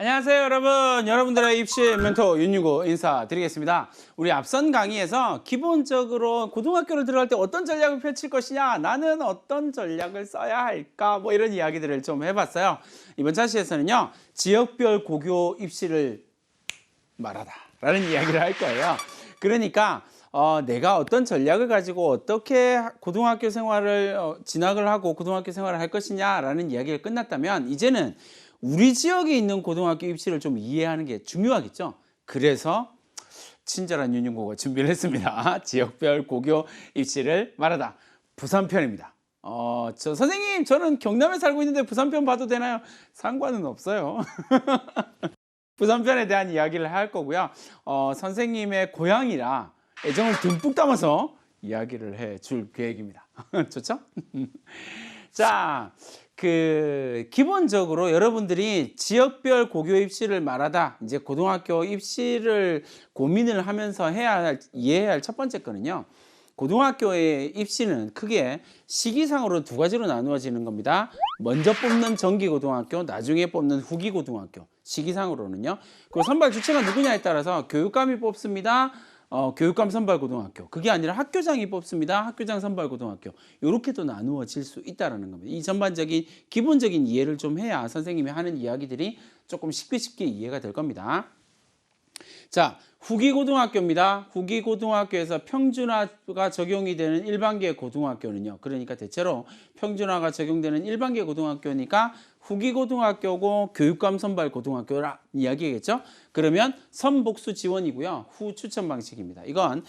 안녕하세요 여러분. 여러분들의 입시 멘토 윤유고 인사드리겠습니다. 우리 앞선 강의에서 기본적으로 고등학교를 들어갈 때 어떤 전략을 펼칠 것이냐, 나는 어떤 전략을 써야 할까, 뭐 이런 이야기들을 좀 해봤어요. 이번 차시에서는요, 지역별 고교 입시를 말하다 라는 이야기를 할 거예요. 그러니까 내가 어떤 전략을 가지고 어떻게 고등학교 생활을 진학을 하고 고등학교 생활을 할 것이냐라는 이야기가 끝났다면, 이제는 우리 지역에 있는 고등학교 입시를 좀 이해하는 게 중요하겠죠. 그래서 친절한 윤윤고가 준비를 했습니다. 지역별 고교 입시를 말하다 부산편입니다. 선생님, 저는 경남에 살고 있는데 부산편 봐도 되나요? 상관은 없어요. 부산편에 대한 이야기를 할 거고요. 선생님의 고향이라 애정을 듬뿍 담아서 이야기를 해 줄 계획입니다. 좋죠? 자, 기본적으로 여러분들이 지역별 고교 입시를 말하다, 이제 고등학교 입시를 고민을 하면서 이해해야 할 첫 번째 거는요, 고등학교의 입시는 크게 시기상으로 두 가지로 나누어지는 겁니다. 먼저 뽑는 정기고등학교, 나중에 뽑는 후기고등학교. 시기상으로는요. 그리고 선발 주체가 누구냐에 따라서 교육감이 뽑습니다. 교육감 선발고등학교. 그게 아니라 학교장이 뽑습니다. 학교장 선발고등학교. 이렇게도 나누어질 수 있다는 겁니다. 이 전반적인 기본적인 이해를 좀 해야 선생님이 하는 이야기들이 조금 쉽게 이해가 될 겁니다. 자, 후기고등학교입니다. 후기고등학교에서 평준화가 적용이 되는 일반계 고등학교는요, 그러니까 대체로 평준화가 적용되는 일반계 고등학교니까 후기고등학교고 교육감 선발 고등학교라 이야기겠죠. 그러면 선복수 지원이고요, 후 추천 방식입니다. 이건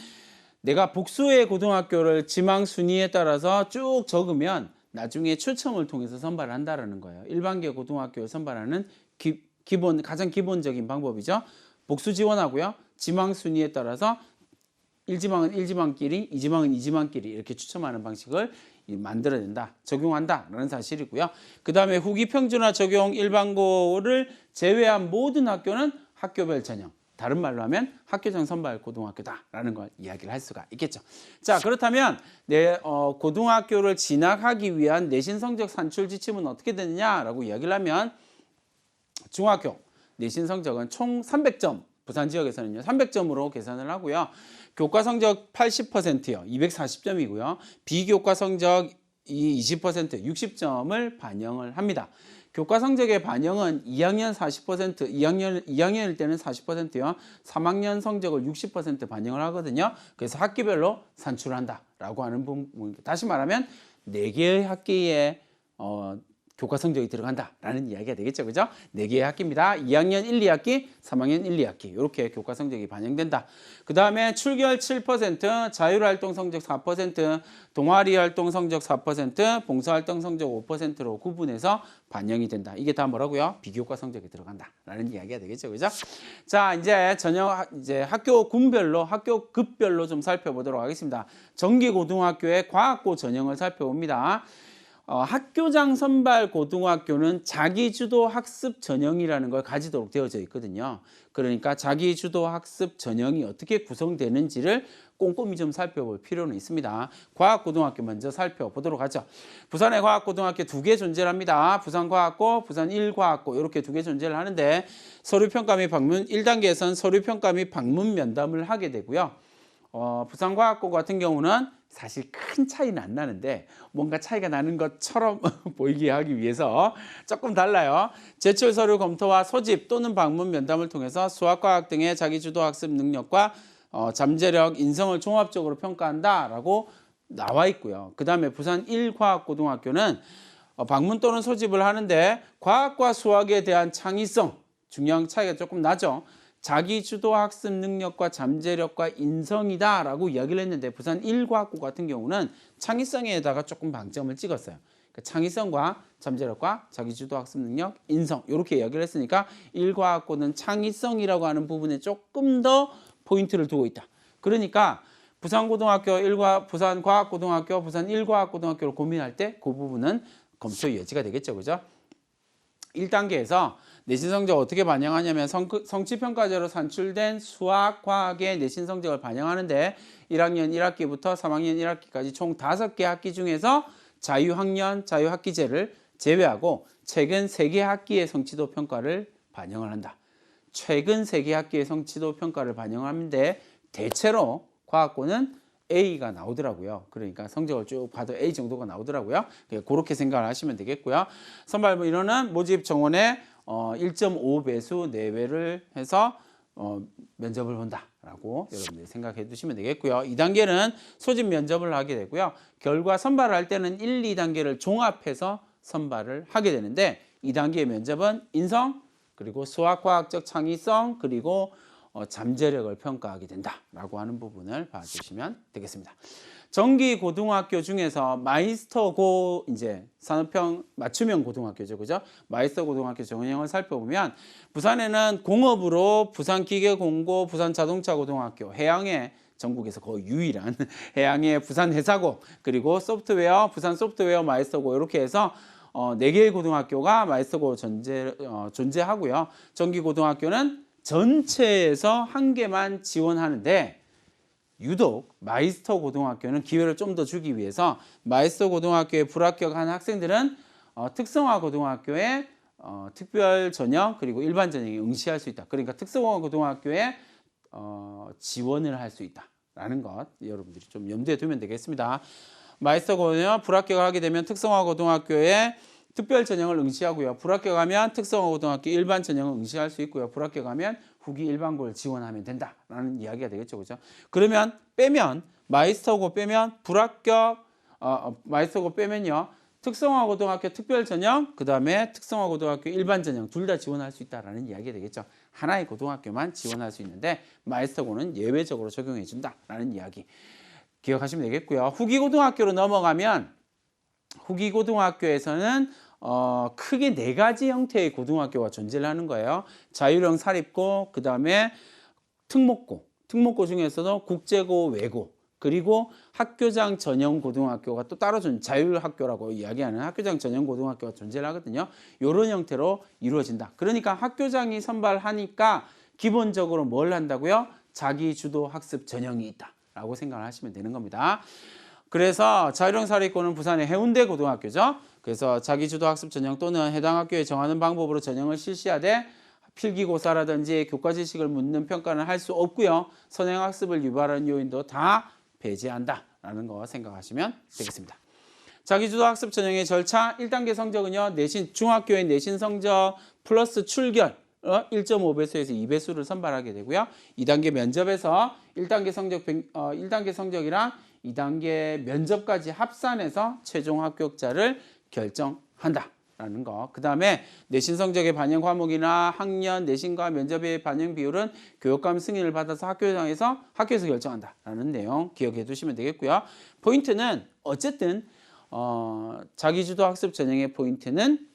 내가 복수의 고등학교를 지망 순위에 따라서 쭉 적으면 나중에 추첨을 통해서 선발을 한다는 거예요. 일반계 고등학교에 선발하는 가장 기본적인 방법이죠. 복수 지원하고요, 지망 순위에 따라서 1지망은 1지망끼리, 2지망은 2지망끼리 이렇게 추첨하는 방식을 만들어낸다, 적용한다라는 사실이고요. 그 다음에 후기 평준화 적용 일반고를 제외한 모든 학교는 학교별 전형, 다른 말로 하면 학교장 선발 고등학교다라는 걸 이야기를 할 수가 있겠죠. 자, 그렇다면 고등학교를 진학하기 위한 내신 성적 산출 지침은 어떻게 되느냐라고 이야기를 하면, 중학교 내신 성적은 총 300점, 부산 지역에서는요 300점으로 계산을 하고요. 교과 성적 80%요, 240점이고요. 비교과 성적 20%, 60점을 반영을 합니다. 교과 성적의 반영은 2학년 40%, 2학년일 때는 40%요. 3학년 성적을 60% 반영을 하거든요. 그래서 학기별로 산출한다라고 하는 부분. 다시 말하면 4개의 학기에 교과 성적이 들어간다라는 이야기가 되겠죠. 그죠? 4개의 학기입니다. 2학년 1, 2학기, 3학년 1, 2학기. 이렇게 교과 성적이 반영된다. 그 다음에 출결 7%, 자율활동 성적 4%, 동아리 활동 성적 4%, 봉사활동 성적 5%로 구분해서 반영이 된다. 이게 다 뭐라고요? 비교과 성적이 들어간다라는 이야기가 되겠죠. 그죠? 자, 이제 학교 군별로, 학교 급별로 좀 살펴보도록 하겠습니다. 정기고등학교의 과학고 전형을 살펴봅니다. 학교장 선발 고등학교는 자기주도 학습 전형이라는 걸 가지도록 되어져 있거든요. 그러니까 자기주도 학습 전형이 어떻게 구성되는지를 꼼꼼히 좀 살펴볼 필요는 있습니다. 과학고등학교 먼저 살펴보도록 하죠. 부산의 과학고등학교 2개 존재를 합니다. 부산과학고, 부산 1과학고 이렇게 2개 존재를 하는데, 서류평가 및 방문 1단계에서는 서류평가 및 방문 면담을 하게 되고요. 부산과학고 같은 경우는 사실 큰 차이는 안 나는데 뭔가 차이가 나는 것처럼 보이게 하기 위해서 조금 달라요. 제출 서류 검토와 소집 또는 방문 면담을 통해서 수학과학 등의 자기주도 학습 능력과 잠재력, 인성을 종합적으로 평가한다라고 나와 있고요. 그 다음에 부산 1과학고등학교는 방문 또는 소집을 하는데 과학과 수학에 대한 창의성, 중요한 차이가 조금 나죠. 자기주도 학습 능력과 잠재력과 인성이다라고 이야기를 했는데, 부산 1과학고 같은 경우는 창의성에다가 조금 방점을 찍었어요. 그러니까 창의성과 잠재력과 자기주도 학습 능력, 인성 이렇게 이야기를 했으니까 1과학고는 창의성이라고 하는 부분에 조금 더 포인트를 두고 있다. 그러니까 부산고등학교 부산과학고등학교, 부산 1과학고등학교를 고민할 때 그 부분은 검토 여지가 되겠죠. 그죠? 1단계에서 내신 성적 어떻게 반영하냐면, 성취평가제로 산출된 수학, 과학의 내신 성적을 반영하는데 1학년 1학기부터 3학년 1학기까지 총 5개 학기 중에서 자유학년, 자유학기제를 제외하고 최근 3개 학기의 성취도 평가를 반영을 한다. 최근 세계 학교의 성취도 평가를 반영하는데 대체로 과학고는 A가 나오더라고요. 그러니까 성적을 쭉 봐도 A 정도가 나오더라고요. 그렇게 생각을 하시면 되겠고요. 선발 인원은 모집 정원의 1.5배수 내외를 해서 면접을 본다라고 여러분들이 생각해 두시면 되겠고요. 2단계는 소집 면접을 하게 되고요. 결과 선발을 할 때는 1, 2단계를 종합해서 선발을 하게 되는데 2단계의 면접은 인성, 그리고 수학과학적 창의성, 그리고 잠재력을 평가하게 된다라고 하는 부분을 봐주시면 되겠습니다. 정기 고등학교 중에서 마이스터고 이제 산업형 맞춤형 고등학교죠, 그죠? 마이스터 고등학교 정원형을 살펴보면 부산에는 공업으로 부산기계공고, 부산자동차고등학교, 해양에 전국에서 거의 유일한 해양의 부산해사고, 그리고 소프트웨어, 부산 소프트웨어 마이스터고 이렇게 해서 4개의 고등학교가 마이스터고 존재하고요. 정기고등학교는 전체에서 1개만 지원하는데 유독 마이스터 고등학교는 기회를 좀 더 주기 위해서 마이스터 고등학교에 불합격한 학생들은 특성화 고등학교에 특별 전형 그리고 일반 전형에 응시할 수 있다. 그러니까 특성화 고등학교에 지원을 할 수 있다라는 것 여러분들이 좀 염두에 두면 되겠습니다. 마이스터 고등학교 불합격을 하게 되면 특성화 고등학교에 특별 전형을 응시하고요. 불합격하면 특성화 고등학교 일반 전형을 응시할 수 있고요. 불합격하면 후기 일반고를 지원하면 된다라는 이야기가 되겠죠, 그죠? 그러면 빼면 마이스터고 빼면 불합격 마이스터고 빼면요. 특성화 고등학교 특별 전형, 그다음에 특성화 고등학교 일반 전형 둘 다 지원할 수 있다라는 이야기가 되겠죠. 하나의 고등학교만 지원할 수 있는데 마이스터고는 예외적으로 적용해 준다라는 이야기 기억하시면 되겠고요. 후기 고등학교로 넘어가면 후기 고등학교에서는 크게 4가지 형태의 고등학교가 존재를 하는 거예요. 자율형 사립고, 그 다음에 특목고, 특목고 중에서도 국제고, 외고, 그리고 학교장 전형 고등학교가 또 따로 자율학교라고 이야기하는 학교장 전형 고등학교가 존재를 하거든요. 이런 형태로 이루어진다. 그러니까 학교장이 선발하니까 기본적으로 뭘 한다고요? 자기주도 학습 전형이 있다라고 생각을 하시면 되는 겁니다. 그래서 자율형 사립고는 부산의 해운대 고등학교죠. 그래서 자기주도 학습 전형 또는 해당 학교에 정하는 방법으로 전형을 실시하되 필기고사라든지 교과 지식을 묻는 평가는 할 수 없고요. 선행학습을 유발하는 요인도 다 배제한다라는 거 생각하시면 되겠습니다. 자기주도 학습 전형의 절차 1단계 성적은요. 내신 중학교의 내신 성적 플러스 출결 1.5배수에서 2배수를 선발하게 되고요. 2단계 면접에서 1단계 성적이랑 2단계 면접까지 합산해서 최종 합격자를 결정한다라는 거. 그 다음에 내신 성적의 반영 과목이나 학년 내신과 면접의 반영 비율은 교육감 승인을 받아서 학교에서 결정한다라는 내용 기억해 두시면 되겠고요. 포인트는 어쨌든 자기주도 학습 전형의 포인트는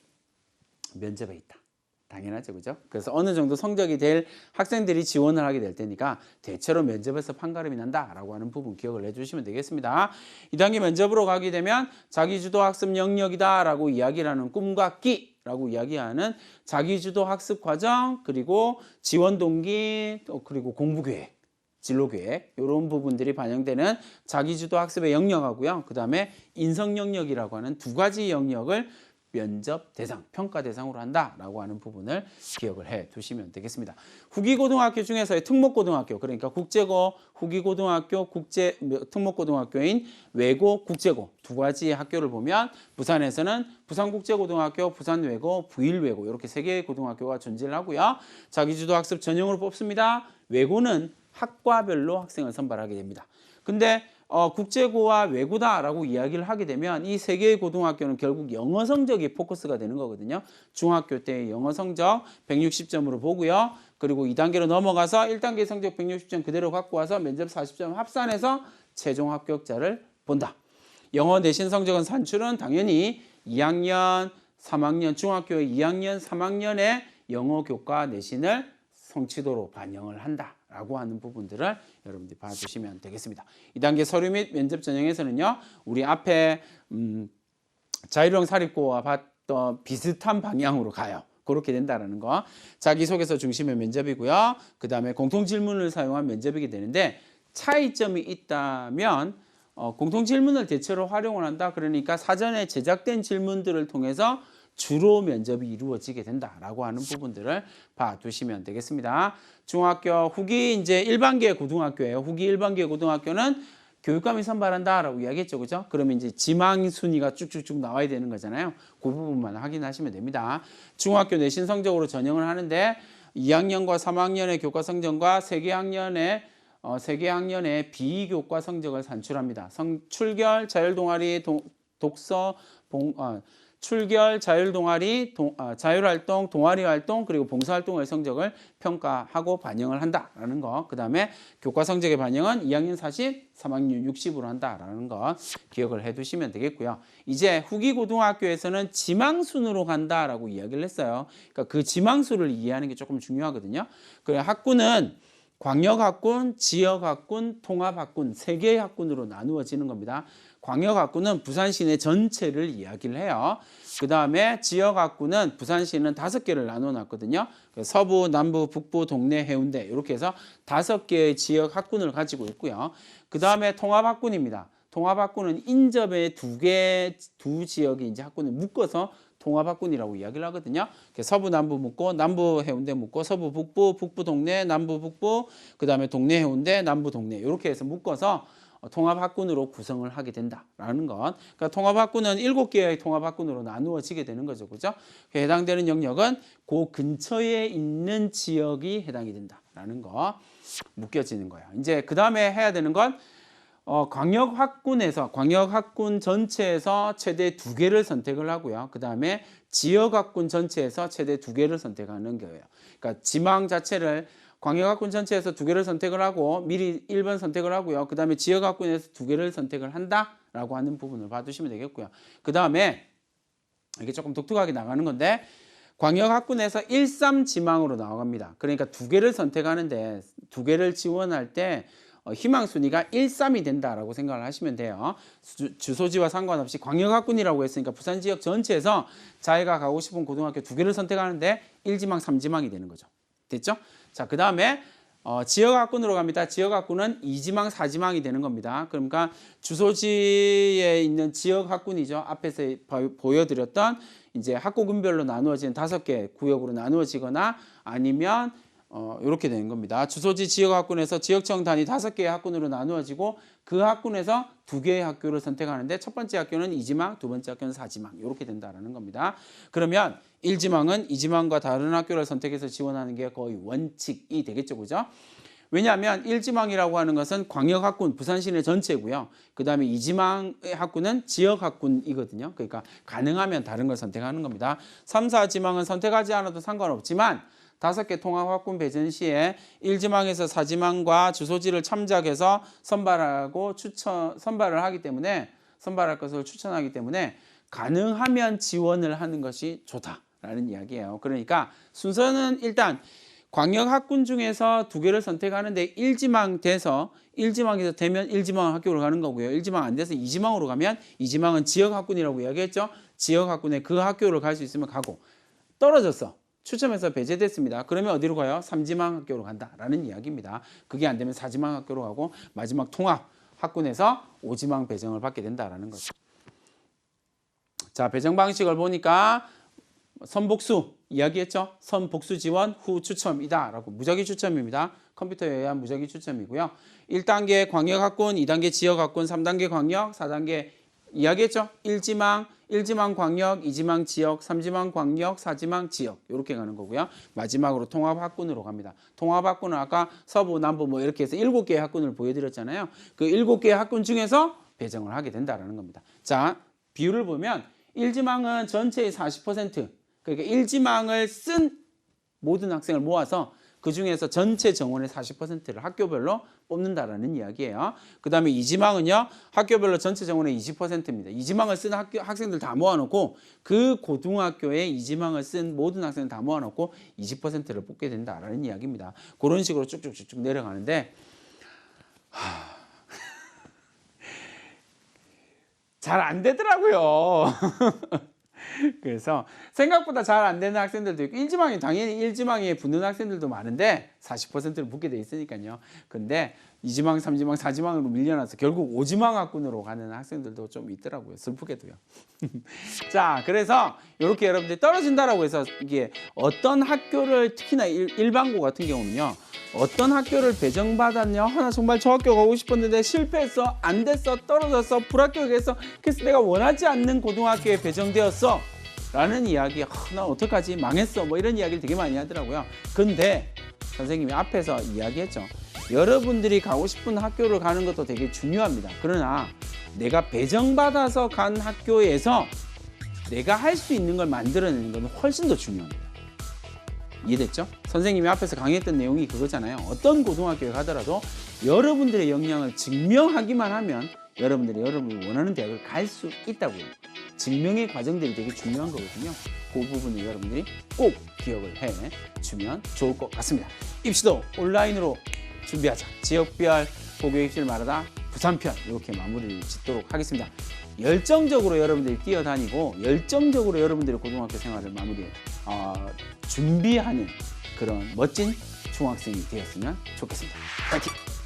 면접에 있다. 당연하죠, 그죠? 그래서 어느 정도 성적이 될 학생들이 지원을 하게 될 테니까 대체로 면접에서 판가름이 난다라고 하는 부분 기억을 해주시면 되겠습니다. 2단계 면접으로 가게 되면 자기주도 학습 영역이다라고 이야기를 하는 꿈과 끼라고 이야기하는 자기주도 학습 과정, 그리고 지원 동기, 그리고 공부 계획, 진로 계획 이런 부분들이 반영되는 자기주도 학습의 영역하고요. 그 다음에 인성 영역이라고 하는 2가지 영역을 면접 대상, 평가 대상으로 한다라고 하는 부분을 기억을 해 두시면 되겠습니다. 후기고등학교 중에서의 특목고등학교, 그러니까 국제고, 후기고등학교, 특목고등학교인 외고, 국제고 2가지 학교를 보면 부산에서는 부산국제고등학교, 부산외고, 부일외고 이렇게 3개의 고등학교가 존재를 하고요. 자기주도 학습 전형으로 뽑습니다. 외고는 학과별로 학생을 선발하게 됩니다. 근데 국제고와 외고다라고 이야기를 하게 되면 이 3개의 고등학교는 결국 영어 성적이 포커스가 되는 거거든요. 중학교 때 영어 성적 160점으로 보고요. 그리고 2단계로 넘어가서 1단계 성적 160점 그대로 갖고 와서 면접 40점 합산해서 최종 합격자를 본다. 영어 내신 성적은 산출은 당연히 2학년, 3학년, 중학교의 2학년, 3학년의 영어 교과 내신을 성취도로 반영을 한다라고 하는 부분들을 여러분들이 봐주시면 되겠습니다. 2단계 서류 및 면접 전형에서는요. 우리 앞에 자율형 사립고와 봤던 비슷한 방향으로 가요. 그렇게 된다는 거. 자기소개서 중심의 면접이고요. 그 다음에 공통질문을 사용한 면접이게 되는데 차이점이 있다면 공통질문을 대체로 활용을 한다. 그러니까 사전에 제작된 질문들을 통해서 주로 면접이 이루어지게 된다라고 하는 부분들을 봐두시면 되겠습니다. 중학교 후기 이제 1반계 고등학교예요. 후기 1반계 고등학교는 교육감이 선발한다라고 이야기했죠, 그죠? 그러면 이제 지망 순위가 쭉쭉쭉 나와야 되는 거잖아요. 그 부분만 확인하시면 됩니다. 중학교 내신 성적으로 전형을 하는데 2학년과 3학년의 교과 성적과 세개학년의 비교과 성적을 산출합니다. 출결, 자율동아리, 독서, 출결, 자율동아리, 자율활동, 동아리활동, 그리고 봉사활동의 성적을 평가하고 반영을 한다라는 거. 그 다음에 교과 성적의 반영은 2학년 40, 3학년 60으로 한다라는 거 기억을 해두시면 되겠고요. 이제 후기 고등학교에서는 지망순으로 간다라고 이야기를 했어요. 그러니까 그 지망수를 이해하는 게 조금 중요하거든요. 그래 학군은 광역학군, 지역학군, 통합학군 3개의 학군으로 나누어지는 겁니다. 광역학군은 부산 시내 전체를 이야기를 해요. 그 다음에 지역학군은 부산 시는 5개를 나눠놨거든요. 서부, 남부, 북부, 동래, 해운대 이렇게 해서 5개의 지역학군을 가지고 있고요. 그 다음에 통합학군입니다. 통합학군은 인접의 두 지역의 이제 학군을 묶어서 통합학군이라고 이야기를 하거든요. 서부 남부 묶고 남부 해운대 묶고 서부 북부 북부 동래 남부 북부 그 다음에 동래 해운대 남부 동래 이렇게 해서 묶어서 통합학군으로 구성을 하게 된다라는 것. 그러니까 통합학군은 7개의 통합학군으로 나누어지게 되는 거죠, 그죠? 해당되는 영역은 그 근처에 있는 지역이 해당이 된다라는 거 묶여지는 거예요. 이제 그 다음에 해야 되는 건 광역학군 전체에서 최대 2개를 선택을 하고요. 그 다음에 지역학군 전체에서 최대 2개를 선택하는 거예요. 그러니까 지망 자체를 광역학군 전체에서 2개를 선택을 하고 미리 1번 선택을 하고요. 그 다음에 지역학군에서 2개를 선택을 한다라고 하는 부분을 봐두시면 되겠고요. 그 다음에 이게 조금 독특하게 나가는 건데 광역학군에서 1, 3 지망으로 나갑니다. 그러니까 2개를 선택하는데 2개를 지원할 때 희망 순위가 1, 3이 된다라고 생각을 하시면 돼요. 주소지와 상관없이 광역학군이라고 했으니까 부산 지역 전체에서 자기가 가고 싶은 고등학교 2개를 선택하는데 1지망, 3지망이 되는 거죠. 됐죠? 자, 그 다음에 지역학군으로 갑니다. 지역학군은 2지망, 4지망이 되는 겁니다. 그러니까 주소지에 있는 지역학군이죠. 앞에서 보여드렸던 이제 학구군별로 나누어진 5개 구역으로 나누어지거나 아니면 이렇게 되는 겁니다. 주소지 지역학군에서 지역청 단위 5개의 학군으로 나누어지고 그 학군에서 2개의 학교를 선택하는데 첫 번째 학교는 2지망, 두 번째 학교는 4지망 이렇게 된다는 겁니다. 그러면 1지망은 2지망과 다른 학교를 선택해서 지원하는 게 거의 원칙이 되겠죠, 그죠? 왜냐하면 1지망이라고 하는 것은 광역학군, 부산 시내 전체고요. 그 다음에 2지망의 학군은 지역학군이거든요. 그러니까 가능하면 다른 걸 선택하는 겁니다. 3, 4지망은 선택하지 않아도 상관없지만 5개 통합학군 배정 시에 1지망에서 4지망과 주소지를 참작해서 선발할 것을 추천하기 때문에 가능하면 지원을 하는 것이 좋다라는 이야기예요. 그러니까 순서는 일단 광역학군 중에서 2개를 선택하는데 1지망에서 되면 1지망 학교로 가는 거고요. 1지망 안 돼서 2지망으로 가면 2지망은 지역학군이라고 이야기했죠. 지역학군에 그 학교를 갈 수 있으면 가고 떨어졌어. 추첨해서 배제됐습니다. 그러면 어디로 가요? 3지망 학교로 간다라는 이야기입니다. 그게 안 되면 4지망 학교로 가고 마지막 통합 학군에서 5지망 배정을 받게 된다라는 거죠. 자, 배정 방식을 보니까 선복수 이야기했죠. 선복수 지원 후 추첨이다라고 무작위 추첨입니다. 컴퓨터에 의한 무작위 추첨이고요. 1단계 광역학군, 2단계 지역학군, 3단계 광역, 4단계 이야기했죠. 1지망 광역, 2지망 지역, 3지망 광역, 4지망 지역 이렇게 가는 거고요. 마지막으로 통합학군으로 갑니다. 통합학군은 아까 서부, 남부 뭐 이렇게 해서 7개의 학군을 보여드렸잖아요. 그 7개의 학군 중에서 배정을 하게 된다는 겁니다. 자, 비율을 보면 1지망은 전체의 40%, 그러니까 1지망을 쓴 모든 학생을 모아서 그 중에서 전체 정원의 40%를 학교별로 뽑는다라는 이야기예요. 그 다음에 2지망은요, 학교별로 전체 정원의 20%입니다. 2지망을 쓴 학생들 다 모아놓고 그 고등학교에 2지망을 쓴 모든 학생을 다 모아놓고 20%를 뽑게 된다라는 이야기입니다. 그런 식으로 쭉쭉쭉쭉 내려가는데 잘 안 되더라고요. 그래서 생각보다 잘 안 되는 학생들도 있고 1지망이 당연히 1지망에 붙는 학생들도 많은데 40%를 붙게 돼 있으니까요. 근데 2지망, 3지망, 4지망으로 밀려나서 결국 5지망 학군으로 가는 학생들도 좀 있더라고요. 슬프게도요. 자, 그래서 이렇게 여러분들이 떨어진다라고 해서 이게 어떤 학교를 특히나 일반고 같은 경우는요. 어떤 학교를 배정받았냐? 나 정말 저 학교 가고 싶었는데 실패했어, 안 됐어, 떨어졌어, 불합격했어. 그래서 내가 원하지 않는 고등학교에 배정되었어. 라는 이야기, 나 어떡하지? 망했어. 뭐 이런 이야기를 되게 많이 하더라고요. 근데 선생님이 앞에서 이야기했죠. 여러분들이 가고 싶은 학교를 가는 것도 되게 중요합니다. 그러나 내가 배정받아서 간 학교에서 내가 할 수 있는 걸 만들어내는 것은 훨씬 더 중요합니다. 이해됐죠? 선생님이 앞에서 강의했던 내용이 그거잖아요. 어떤 고등학교에 가더라도 여러분들의 역량을 증명하기만 하면 여러분들이 여러분이 원하는 대학을 갈 수 있다고요. 증명의 과정들이 되게 중요한 거거든요. 그 부분을 여러분들이 꼭 기억을 해주면 좋을 것 같습니다. 입시도 온라인으로 준비하자. 지역별 고교 입시를 말하다 부산편 이렇게 마무리를 짓도록 하겠습니다. 열정적으로 여러분들이 뛰어다니고 열정적으로 여러분들의 고등학교 생활을 준비하는 그런 멋진 중학생이 되었으면 좋겠습니다. 파이팅!